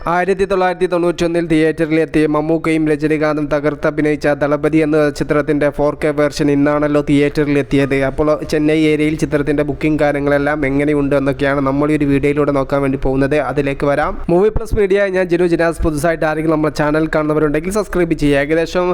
1991 തിയേറ്ററിലെത്തി മമ്മൂക്കയും രജനികാന്തും തകർത്തഭിനയിച്ച ദളപതി എന്ന ചിത്രത്തിൻ്റെ 4K version ഇന്നാണല്ലോ തിയേറ്ററിലെത്തിയത്. അപ്പോൾ ചെന്നൈ ഏരിയയിൽ ചിത്രത്തിൻ്റെ ബുക്കിംഗ് കാര്യങ്ങളെല്ലാം എങ്ങനെയുണ്ട് എന്നൊക്കെയാണ് നമ്മൾ ഈ ഒരു വീഡിയോയിലൂടെ നോക്കാൻ വേണ്ടി പോകുന്നത്. അതിലേക്ക് വരാം. മൂവി പ്ലസ് മീഡിയ, ഞാൻ ജിനു ജിനാസ്. പുതുസായിട്ട് ആരെങ്കിലും നമ്മുടെ ചാനൽ കാണുന്നവരുണ്ടെങ്കിൽ സബ്സ്ക്രൈബ് ചെയ്യുക. ഏകദേശം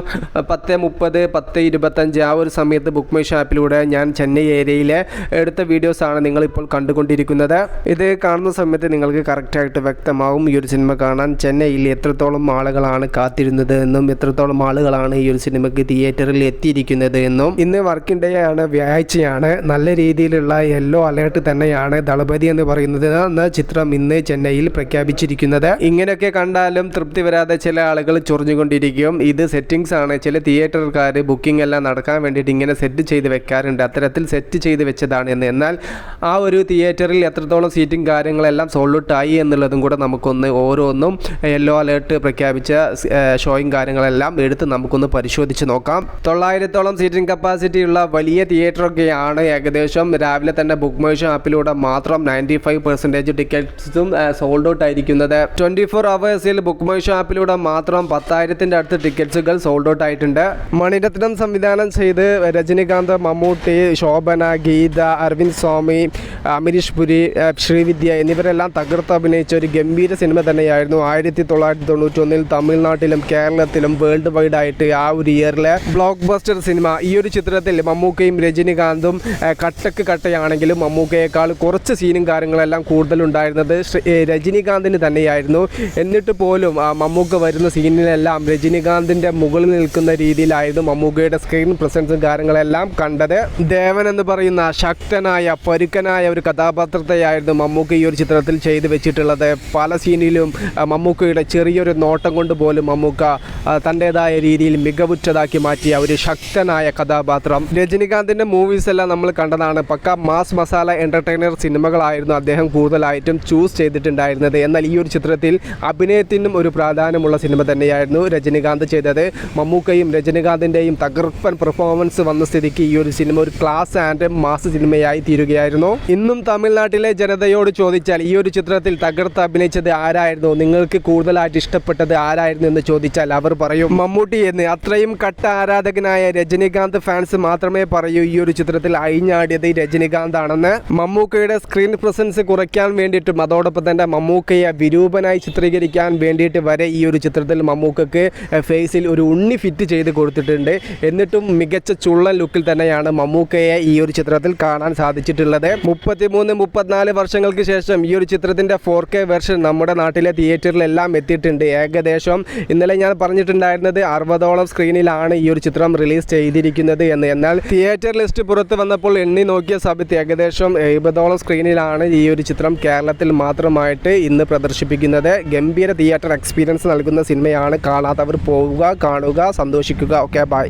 10:30, 10:25 ആ ഒരു സമയത്ത് ബുക്ക് മൈ ഷോ ആപ്പിലൂടെ ഞാൻ ചെന്നൈ ഏരിയയിലെ എടുത്ത വീഡിയോസാണ് നിങ്ങളിപ്പോൾ കണ്ടുകൊണ്ടിരിക്കുന്നത്. ഇത് കാണുന്ന സമയത്ത് നിങ്ങൾക്ക് കറക്റ്റായിട്ട് വ്യക്തമാവും ഈ ഒരു സിനിമ കാണാൻ ചെന്നൈയിൽ എത്രത്തോളം ആളുകളാണ് കാത്തിരുന്നത് എന്നും എത്രത്തോളം ആളുകളാണ് ഈ ഒരു സിനിമയ്ക്ക് തിയേറ്ററിൽ എത്തിയിരിക്കുന്നത് എന്നും. ഇന്ന് വർക്കിംഗ് ഡേ ആണ്, വ്യാഴാഴ്ചയാണ്. നല്ല രീതിയിലുള്ള യെല്ലോ അലേർട്ട് തന്നെയാണ് ദളപതി എന്ന് പറയുന്നത് എന്ന ചിത്രം ഇന്ന് ചെന്നൈയിൽ പ്രഖ്യാപിച്ചിരിക്കുന്നത്. ഇങ്ങനെയൊക്കെ കണ്ടാലും തൃപ്തി വരാതെ ചില ആളുകൾ ചൊറിഞ്ഞുകൊണ്ടിരിക്കും. ഇത് സെറ്റിംഗ്സ് ആണ്. ചില തിയേറ്ററുകാർ ബുക്കിംഗ് എല്ലാം നടക്കാൻ വേണ്ടിയിട്ട് ഇങ്ങനെ സെറ്റ് ചെയ്ത് വെക്കാറുണ്ട്. അത്തരത്തിൽ സെറ്റ് ചെയ്ത് വെച്ചതാണ് എന്ന്. എന്നാൽ ആ ഒരു തിയേറ്ററിൽ എത്രത്തോളം സീറ്റിംഗ് കാര്യങ്ങളെല്ലാം സോൾഡ് ഔട്ട് ആയി എന്നുള്ളതും കൂടെ നമുക്കൊന്ന് ഓരോന്നും യെല്ലോ അലേർട്ട് പ്രഖ്യാപിച്ച ഷോയും കാര്യങ്ങളെല്ലാം എടുത്ത് നമുക്കൊന്ന് പരിശോധിച്ച് നോക്കാം. 900ഓളം സീറ്റിംഗ് കപ്പാസിറ്റി ഉള്ള വലിയ തിയേറ്ററൊക്കെയാണ്. ഏകദേശം രാവിലെ തന്നെ ബുക്ക് മൈ ഷോ ആപ്പിലൂടെ മാത്രം 95% ടിക്കറ്റ്സും സോൾഡ് ഔട്ട് ആയിരിക്കുന്നത്. 24 അവേഴ്സിൽ ബുക്ക് മൈ ഷോ ആപ്പിലൂടെ മാത്രം 10,000-ന്റെ അടുത്ത് ടിക്കറ്റ്സുകൾ സോൾഡ് ഔട്ട് ആയിട്ടുണ്ട്. മണിരത്നം സംവിധാനം ചെയ്ത് രജനികാന്ത്, മമ്മൂട്ടി, ശോഭന, ഗീത, അരവിന്ദ് സ്വാമി, അമരീഷ് പുരി, ശ്രീവിദ്യ എന്നിവരെല്ലാം തകർത്ത് അഭിനയിച്ച ഒരു ഗംഭീര സിനിമ തന്നെയായിരുന്നു 1991 തമിഴ്നാട്ടിലും കേരളത്തിലും വേൾഡ് വൈഡ് ആയിട്ട് ആ ഒരു ഇയറിലെ ബ്ലോക്ക് ബസ്റ്റർ സിനിമ. ഈ ഒരു ചിത്രത്തിൽ മമ്മൂക്കയും രജനികാന്തും കട്ടയാണെങ്കിലും മമ്മൂക്കയേക്കാൾ കുറച്ച് സീനും കാര്യങ്ങളെല്ലാം കൂടുതലുണ്ടായിരുന്നത് രജനികാന്തിന് തന്നെയായിരുന്നു. എന്നിട്ട് പോലും മമ്മൂക്ക വരുന്ന സീനിലെല്ലാം രജനികാന്തിൻ്റെ മുകളിൽ നിൽക്കുന്ന രീതിയിലായിരുന്നു മമ്മൂക്കയുടെ സ്ക്രീൻ പ്രസൻസും കാര്യങ്ങളെല്ലാം കണ്ടത്. ദേവൻ എന്ന് പറയുന്ന ശക്തനായ പരുക്കനായ ഒരു കഥാപാത്രത്തെയായിരുന്നു മമ്മൂക്ക ഈ ഒരു ചിത്രത്തിൽ ചെയ്തു വെച്ചിട്ടുള്ളത്. പല സീനിലും മമ്മൂക്കയുടെ ചെറിയൊരു നോട്ടം കൊണ്ട് പോലും മമ്മൂക്ക തൻ്റെതായ രീതിയിൽ മികവുറ്റതാക്കി മാറ്റിയ ഒരു ശക്തനായ കഥാപാത്രം. രജനികാന്തിൻ്റെ മൂവീസ് എല്ലാം നമ്മൾ കണ്ടതാണ്. പക്ക മാസ് മസാല എൻ്റർടൈനർ സിനിമകളായിരുന്നു അദ്ദേഹം കൂടുതലായിട്ടും ചൂസ് ചെയ്തിട്ടുണ്ടായിരുന്നത്. എന്നാൽ ഈ ഒരു ചിത്രത്തിൽ അഭിനയത്തിനും ഒരു പ്രാധാന്യമുള്ള സിനിമ തന്നെയായിരുന്നു രജനികാന്ത് ചെയ്തത്. മമ്മൂക്കയും രജനികാന്തിൻ്റെയും തകർപ്പൻ പെർഫോമൻസ് വന്ന സ്ഥിതിക്ക് ഈ ഒരു സിനിമ ഒരു ക്ലാസ് ആൻഡ് മാസ് സിനിമയായി തീരുകയായിരുന്നു. ഇന്നും തമിഴ്നാട്ടിലെ ജനതയോട് ചോദിച്ചാൽ ഈ ഒരു ചിത്രത്തിൽ തകർത്ത് അഭിനയിച്ചത് ആരായിരുന്നു, നിങ്ങൾക്ക് കൂടുതലായിട്ട് ഇഷ്ടപ്പെട്ടത് ആരായിരുന്നു എന്ന് ചോദിച്ചാൽ അവർ പറയും മമ്മൂട്ടി എന്ന്. അത്രയും കട്ട ആരാധകനായ രജനികാന്ത് ഫാൻസ് മാത്രമേ പറയൂ ഈ ഒരു ചിത്രത്തിൽ അഴിഞ്ഞാടിയത് രജനികാന്ത് ആണെന്ന്. മമ്മൂക്കയുടെ സ്ക്രീൻ പ്രസൻസ് കുറയ്ക്കാൻ വേണ്ടിയിട്ടും അതോടൊപ്പം തന്നെ മമ്മൂക്കയെ വിരൂപനായി ചിത്രീകരിക്കാൻ വേണ്ടിയിട്ട് വരെ ഈ ഒരു ചിത്രത്തിൽ മമ്മൂക്കക്ക് ഫേസിൽ ഒരു ഉണ്ണി ഫിറ്റ് ചെയ്ത് കൊടുത്തിട്ടുണ്ട്. എന്നിട്ടും മികച്ച ചുള്ളൻ ലുക്കിൽ തന്നെയാണ് മമ്മൂക്കയെ ഈ ഒരു ചിത്രത്തിൽ കാണാൻ സാധിച്ചിട്ടുള്ളത്. 33-34 വർഷങ്ങൾക്ക് ശേഷം ഈ ഒരു ചിത്രത്തിൻ്റെ 4K വെർഷൻ നമ്മുടെ നാട്ടിലെ തിയേറ്ററിലെല്ലാം എത്തിയിട്ടുണ്ട്. ഏകദേശം ഇന്നലെ ഞാൻ പറഞ്ഞിട്ടുണ്ടായിരുന്നത് 60ഓളം സ്ക്രീനിലാണ് ഈ ഒരു ചിത്രം റിലീസ് ചെയ്തിരിക്കുന്നത് എന്ന്. എന്നാൽ തിയേറ്റർ ലിസ്റ്റ് പുറത്ത് വന്നപ്പോൾ എണ്ണി നോക്കിയ സമയത്ത് ഏകദേശം 70ഓളം സ്ക്രീനിലാണ് ഈ ഒരു ചിത്രം കേരളത്തിൽ മാത്രമായിട്ട് ഇന്ന് പ്രദർശിപ്പിക്കുന്നത്. ഗംഭീര തിയേറ്റർ എക്സ്പീരിയൻസ് നൽകുന്ന സിനിമയാണ്. കാണാത്തവർ പോവുക, കാണുക, സന്തോഷിക്കുക. Okay, by.